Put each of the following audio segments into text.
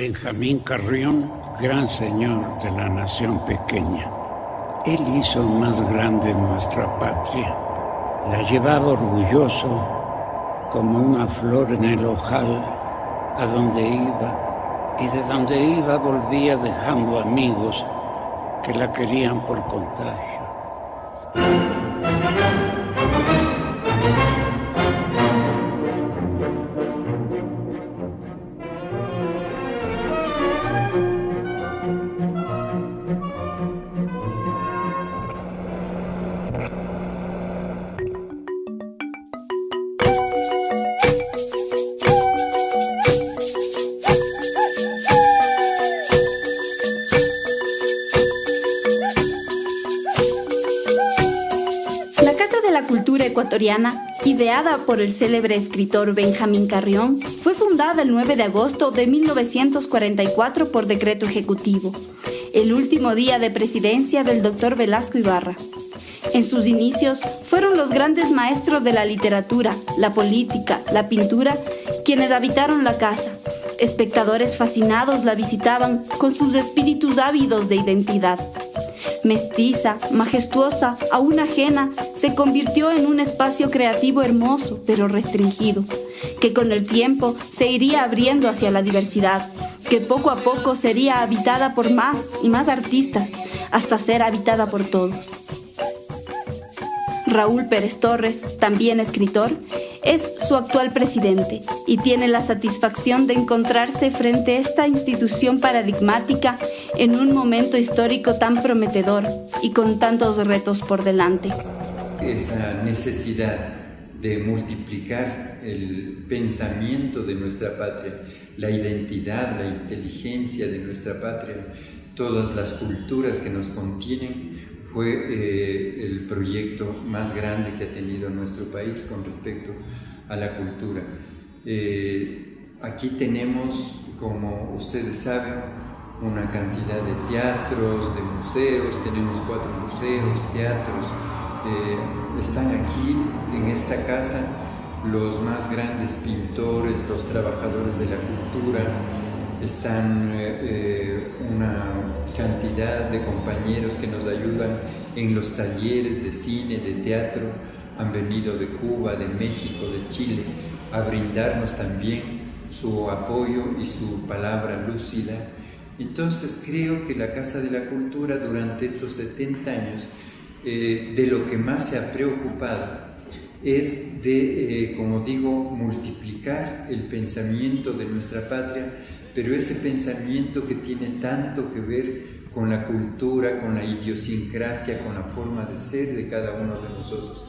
Benjamín Carrión, gran señor de la nación pequeña. Él hizo más grande nuestra patria. La llevaba orgulloso como una flor en el ojal a donde iba, y de donde iba volvía dejando amigos que la querían por contagio. Ecuatoriana, ideada por el célebre escritor Benjamín Carrión, fue fundada el 9 de agosto de 1944 por decreto ejecutivo, el último día de presidencia del doctor Velasco Ibarra. En sus inicios fueron los grandes maestros de la literatura, la política, la pintura, quienes habitaron la casa. Espectadores fascinados la visitaban con sus espíritus ávidos de identidad. Mestiza, majestuosa, aún ajena, se convirtió en un espacio creativo hermoso, pero restringido, que con el tiempo se iría abriendo hacia la diversidad, que poco a poco sería habitada por más y más artistas, hasta ser habitada por todos. Raúl Pérez Torres, también escritor, es su actual presidente y tiene la satisfacción de encontrarse frente a esta institución paradigmática en un momento histórico tan prometedor y con tantos retos por delante. Esa necesidad de multiplicar el pensamiento de nuestra patria, la identidad, la inteligencia de nuestra patria, todas las culturas que nos contienen, fue el proyecto más grande que ha tenido nuestro país con respecto a la cultura. Aquí tenemos, como ustedes saben, una cantidad de teatros, de museos, tenemos 4 museos, teatros. Están aquí en esta casa los más grandes pintores, los trabajadores de la cultura, están una cantidad de compañeros que nos ayudan en los talleres de cine, de teatro, han venido de Cuba, de México, de Chile, a brindarnos también su apoyo y su palabra lúcida. Entonces creo que la Casa de la Cultura durante estos 70 años de lo que más se ha preocupado es de, como digo, multiplicar el pensamiento de nuestra patria, pero ese pensamiento que tiene tanto que ver con la cultura, con la idiosincrasia, con la forma de ser de cada uno de nosotros.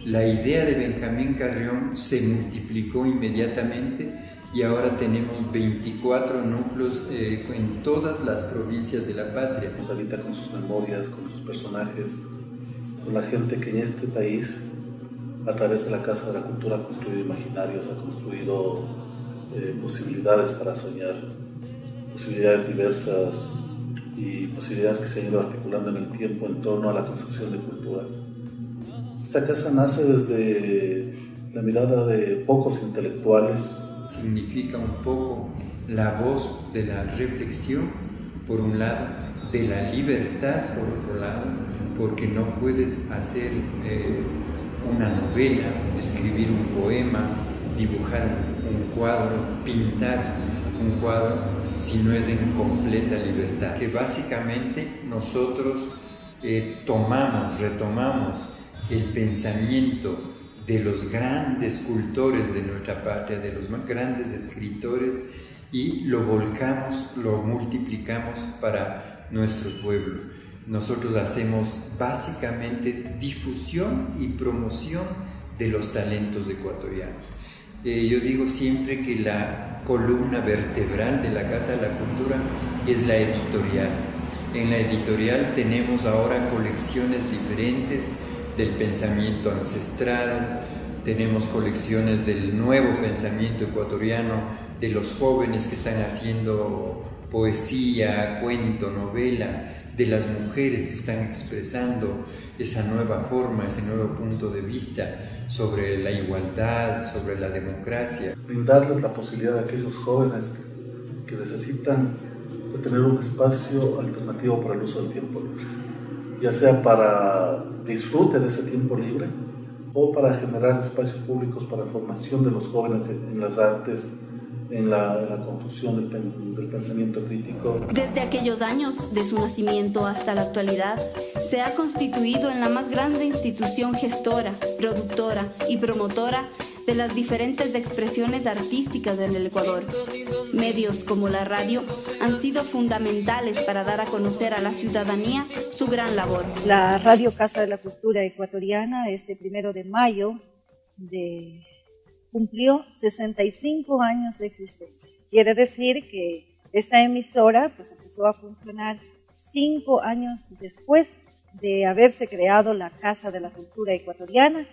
La idea de Benjamín Carrión se multiplicó inmediatamente y ahora tenemos 24 núcleos en todas las provincias de la patria. Nos habita con sus memorias, con sus personajes, con la gente que en este país, a través de la Casa de la Cultura, ha construido imaginarios, ha construido posibilidades para soñar, posibilidades diversas y posibilidades que se han ido articulando en el tiempo en torno a la construcción de cultura. Esta casa nace desde la mirada de pocos intelectuales. Significa un poco la voz de la reflexión, por un lado, de la libertad, por otro lado, porque no puedes hacer una novela, escribir un poema, dibujar un cuadro, pintar un cuadro, si no es en completa libertad. Que básicamente nosotros retomamos el pensamiento de los grandes cultores de nuestra patria, de los más grandes escritores, y lo volcamos, lo multiplicamos para nuestro pueblo. Nosotros hacemos básicamente difusión y promoción de los talentos ecuatorianos. Yo digo siempre que la columna vertebral de la Casa de la Cultura es la editorial. En la editorial tenemos ahora colecciones diferentes del pensamiento ancestral, tenemos colecciones del nuevo pensamiento ecuatoriano, de los jóvenes que están haciendo poesía, cuento, novela, de las mujeres que están expresando esa nueva forma, ese nuevo punto de vista sobre la igualdad, sobre la democracia. Brindarles la posibilidad a aquellos jóvenes que necesitan de tener un espacio alternativo para el uso del tiempo libre, ya sea para disfrute de ese tiempo libre o para generar espacios públicos para formación de los jóvenes en las artes, en la construcción del pensamiento crítico. Desde aquellos años de su nacimiento hasta la actualidad, se ha constituido en la más grande institución gestora, productora y promotora de las diferentes expresiones artísticas en el Ecuador. Medios como la radio han sido fundamentales para dar a conocer a la ciudadanía su gran labor. La Radio Casa de la Cultura Ecuatoriana, este 1 de mayo, cumplió 65 años de existencia. Quiere decir que esta emisora pues, empezó a funcionar 5 años después de haberse creado la Casa de la Cultura Ecuatoriana,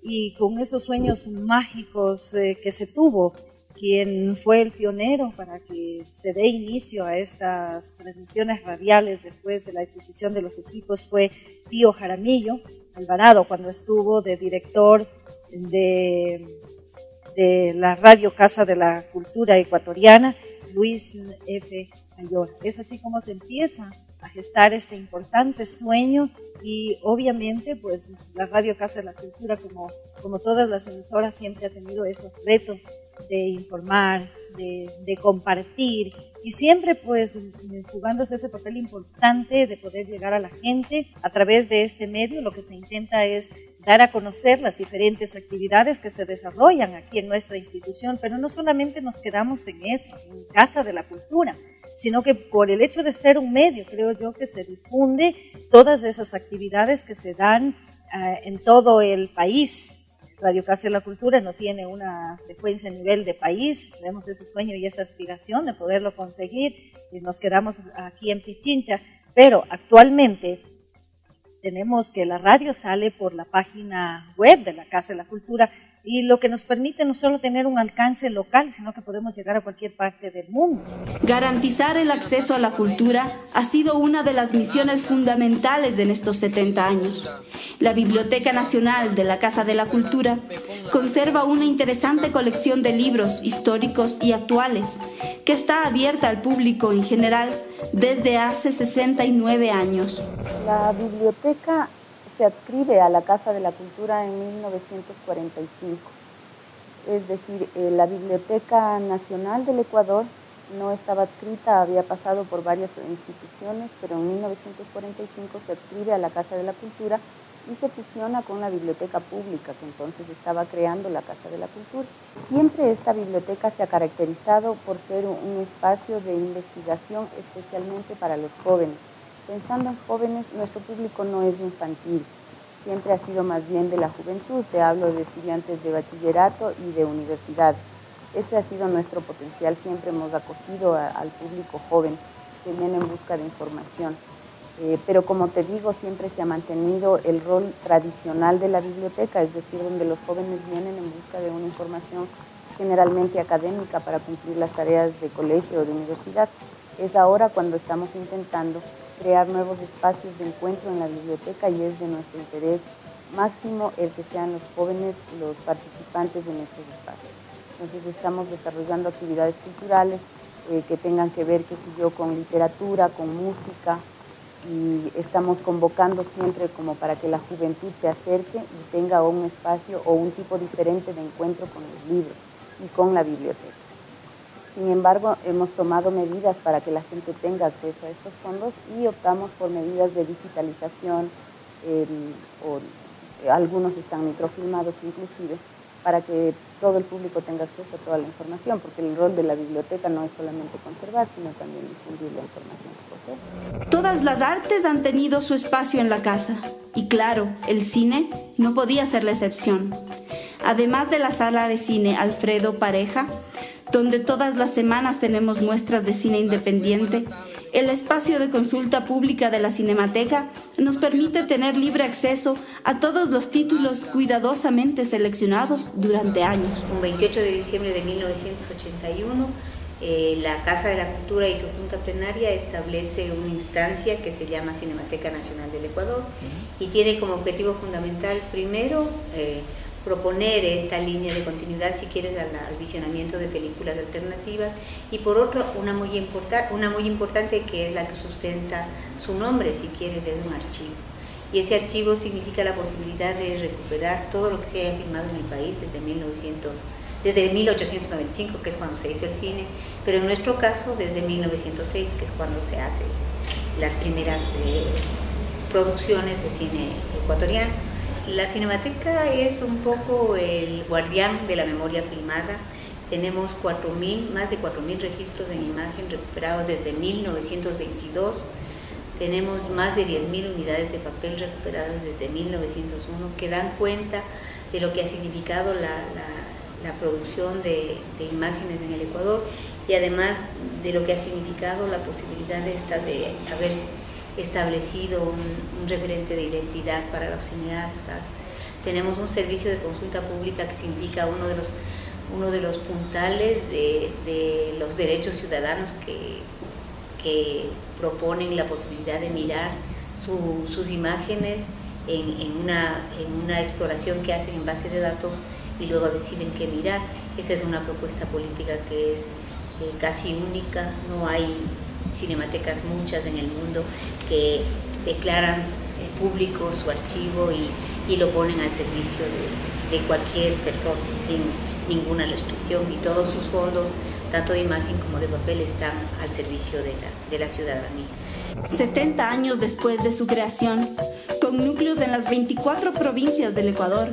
y con esos sueños mágicos que se tuvo, quien fue el pionero para que se dé inicio a estas transmisiones radiales después de la adquisición de los equipos fue Pío Jaramillo Alvarado, cuando estuvo de director de la Radio Casa de la Cultura Ecuatoriana, Luis F. Ayora. Es así como se empieza a gestar este importante sueño, y obviamente pues la Radio Casa de la Cultura, como todas las emisoras, siempre ha tenido esos retos de informar, de compartir, y siempre pues jugándose ese papel importante de poder llegar a la gente a través de este medio. Lo que se intenta es dar a conocer las diferentes actividades que se desarrollan aquí en nuestra institución, pero no solamente nos quedamos en eso, en Casa de la Cultura, sino que por el hecho de ser un medio, creo yo que se difunde todas esas actividades que se dan en todo el país. Radio Casa de la Cultura no tiene una frecuencia a nivel de país, tenemos ese sueño y esa aspiración de poderlo conseguir, y nos quedamos aquí en Pichincha, pero actualmente tenemos que la radio sale por la página web de la Casa de la Cultura, y lo que nos permite no solo tener un alcance local, sino que podemos llegar a cualquier parte del mundo. Garantizar el acceso a la cultura ha sido una de las misiones fundamentales en estos 70 años. La Biblioteca Nacional de la Casa de la Cultura conserva una interesante colección de libros históricos y actuales, que está abierta al público en general desde hace 69 años. La biblioteca se adscribe a la Casa de la Cultura en 1945. Es decir, la Biblioteca Nacional del Ecuador no estaba adscrita, había pasado por varias instituciones, pero en 1945 se adscribe a la Casa de la Cultura y se fusiona con la Biblioteca Pública, que entonces estaba creando la Casa de la Cultura. Siempre esta biblioteca se ha caracterizado por ser un espacio de investigación especialmente para los jóvenes. Pensando en jóvenes, nuestro público no es infantil, siempre ha sido más bien de la juventud, te hablo de estudiantes de bachillerato y de universidad. Ese ha sido nuestro potencial, siempre hemos acogido al público joven que viene en busca de información. Pero como te digo, siempre se ha mantenido el rol tradicional de la biblioteca, es decir, donde los jóvenes vienen en busca de una información generalmente académica para cumplir las tareas de colegio o de universidad. Es ahora cuando estamos intentando crear nuevos espacios de encuentro en la biblioteca, y es de nuestro interés máximo el que sean los jóvenes los participantes de nuestros espacios. Entonces estamos desarrollando actividades culturales que tengan que ver, qué sé yo, con literatura, con música, y estamos convocando siempre como para que la juventud se acerque y tenga un espacio o un tipo diferente de encuentro con los libros y con la biblioteca. Sin embargo, hemos tomado medidas para que la gente tenga acceso a estos fondos y optamos por medidas de digitalización, algunos están microfilmados inclusive, para que todo el público tenga acceso a toda la información, porque el rol de la biblioteca no es solamente conservar, sino también difundir la información que posee. Todas las artes han tenido su espacio en la casa, y claro, el cine no podía ser la excepción. Además de la sala de cine Alfredo Pareja, donde todas las semanas tenemos muestras de cine independiente, el espacio de consulta pública de la Cinemateca nos permite tener libre acceso a todos los títulos cuidadosamente seleccionados durante años. Un 28 de diciembre de 1981, la Casa de la Cultura y su Junta Plenaria establece una instancia que se llama Cinemateca Nacional del Ecuador y tiene como objetivo fundamental, primero, proponer esta línea de continuidad, si quieres, al visionamiento de películas alternativas, y por otro, una muy importante que es la que sustenta su nombre, si quieres, es un archivo. Y ese archivo significa la posibilidad de recuperar todo lo que se haya filmado en el país desde 1895, que es cuando se hizo el cine, pero en nuestro caso desde 1906, que es cuando se hacen las primeras producciones de cine ecuatoriano. La Cinemateca es un poco el guardián de la memoria filmada. Tenemos más de 4.000 registros en imagen recuperados desde 1922. Tenemos más de 10.000 unidades de papel recuperadas desde 1901 que dan cuenta de lo que ha significado la producción de imágenes en el Ecuador, y además de lo que ha significado la posibilidad de haber establecido un referente de identidad para los cineastas. Tenemos un servicio de consulta pública que significa uno de los puntales de los derechos ciudadanos que proponen la posibilidad de mirar sus imágenes en una exploración que hacen en base de datos y luego deciden qué mirar. Esa es una propuesta política que es casi única. No hay cinematecas muchas en el mundo que declaran público su archivo y lo ponen al servicio de cualquier persona sin ninguna restricción, y todos sus fondos, tanto de imagen como de papel, están al servicio de la ciudadanía. 70 años después de su creación, con núcleos en las 24 provincias del Ecuador,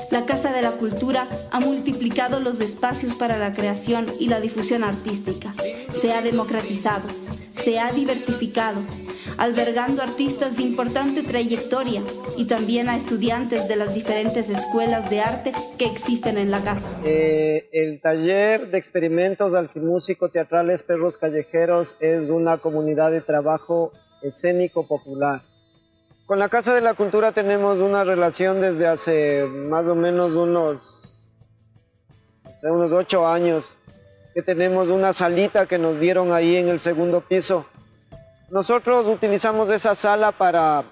la Casa de la Cultura ha multiplicado los espacios para la creación y la difusión artística. Se ha democratizado, se ha diversificado, albergando artistas de importante trayectoria y también a estudiantes de las diferentes escuelas de arte que existen en la casa. El taller de experimentos alquimúsico-teatrales Perros Callejeros es una comunidad de trabajo escénico popular. Con la Casa de la Cultura tenemos una relación desde hace más o menos unos 8 años, que tenemos una salita que nos dieron ahí en el segundo piso. Nosotros utilizamos esa sala para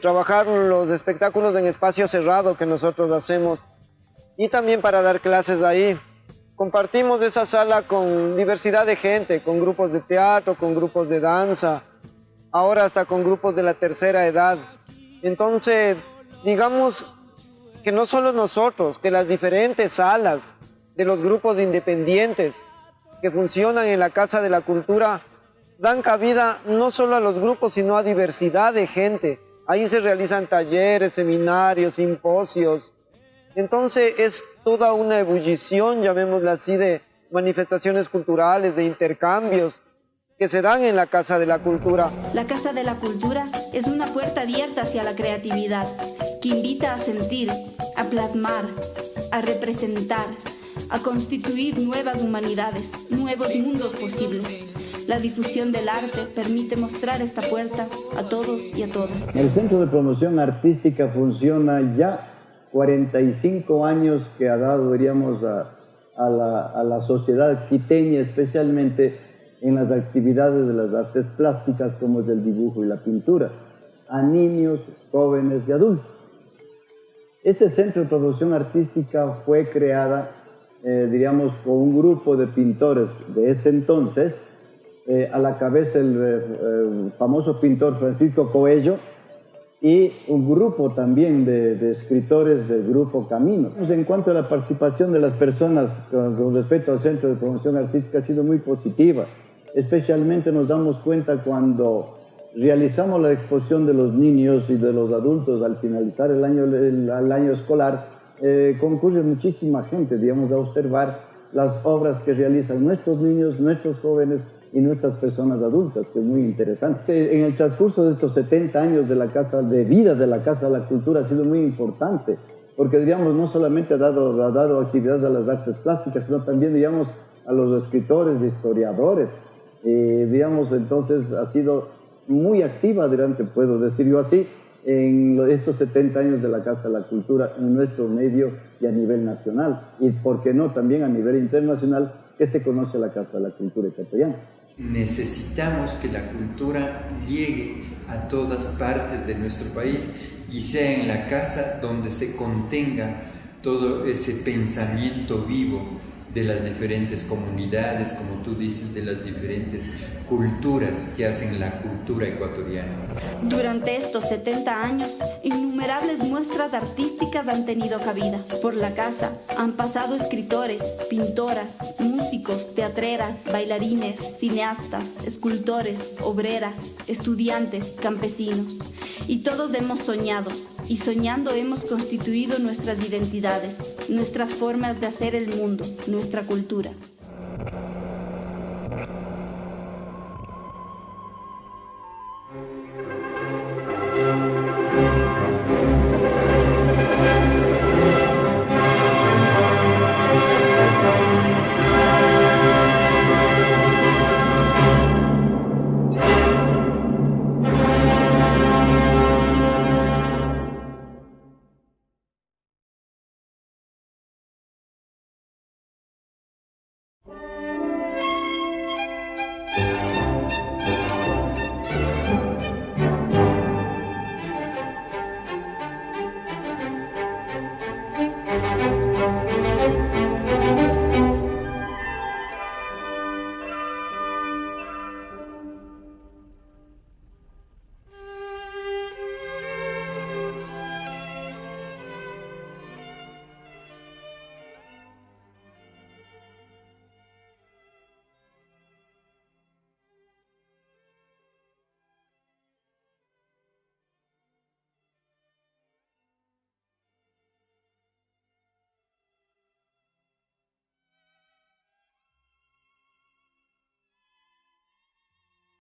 trabajar los espectáculos en espacio cerrado que nosotros hacemos, y también para dar clases ahí. Compartimos esa sala con diversidad de gente, con grupos de teatro, con grupos de danza, ahora hasta con grupos de la tercera edad. Entonces, digamos que no solo nosotros, que las diferentes salas de los grupos independientes que funcionan en la Casa de la Cultura dan cabida no solo a los grupos, sino a diversidad de gente. Ahí se realizan talleres, seminarios, simposios. Entonces es toda una ebullición, llamémosla así, de manifestaciones culturales, de intercambios que se dan en la Casa de la Cultura. La Casa de la Cultura es una puerta abierta hacia la creatividad, que invita a sentir, a plasmar, a representar, a constituir nuevas humanidades, nuevos mundos posibles. La difusión del arte permite mostrar esta puerta a todos y a todas. El Centro de Promoción Artística funciona ya 45 años, que ha dado, diríamos, a la sociedad quiteña, especialmente en las actividades de las artes plásticas, como es el dibujo y la pintura, a niños, jóvenes y adultos. Este Centro de Promoción Artística fue creada, diríamos, con un grupo de pintores de ese entonces, a la cabeza el famoso pintor Francisco Coello, y un grupo también de escritores del grupo Camino. En cuanto a la participación de las personas con respecto al Centro de Promoción Artística, ha sido muy positiva. Especialmente nos damos cuenta cuando realizamos la exposición de los niños y de los adultos al finalizar el año escolar. Concurre muchísima gente, digamos, a observar las obras que realizan nuestros niños, nuestros jóvenes y nuestras personas adultas, que es muy interesante. En el transcurso de estos 70 años de vida de la Casa de la Cultura ha sido muy importante, porque, digamos, no solamente ha dado actividades a las artes plásticas, sino también, digamos, a los escritores, historiadores. Digamos, entonces ha sido muy activa durante, puedo decir yo así, en estos 70 años de la Casa de la Cultura en nuestro medio y a nivel nacional, y por qué no también a nivel internacional, que se conoce la Casa de la Cultura ecuatoriana. Necesitamos que la cultura llegue a todas partes de nuestro país y sea en la casa donde se contenga todo ese pensamiento vivo de las diferentes comunidades, como tú dices, de las diferentes culturas que hacen la cultura ecuatoriana. Durante estos 70 años, innumerables muestras artísticas han tenido cabida. Por la casa han pasado escritores, pintoras, músicos, teatreras, bailarines, cineastas, escultores, obreras, estudiantes, campesinos. Y todos hemos soñado, y soñando hemos constituido nuestras identidades, nuestras formas de hacer el mundo, nuestra cultura.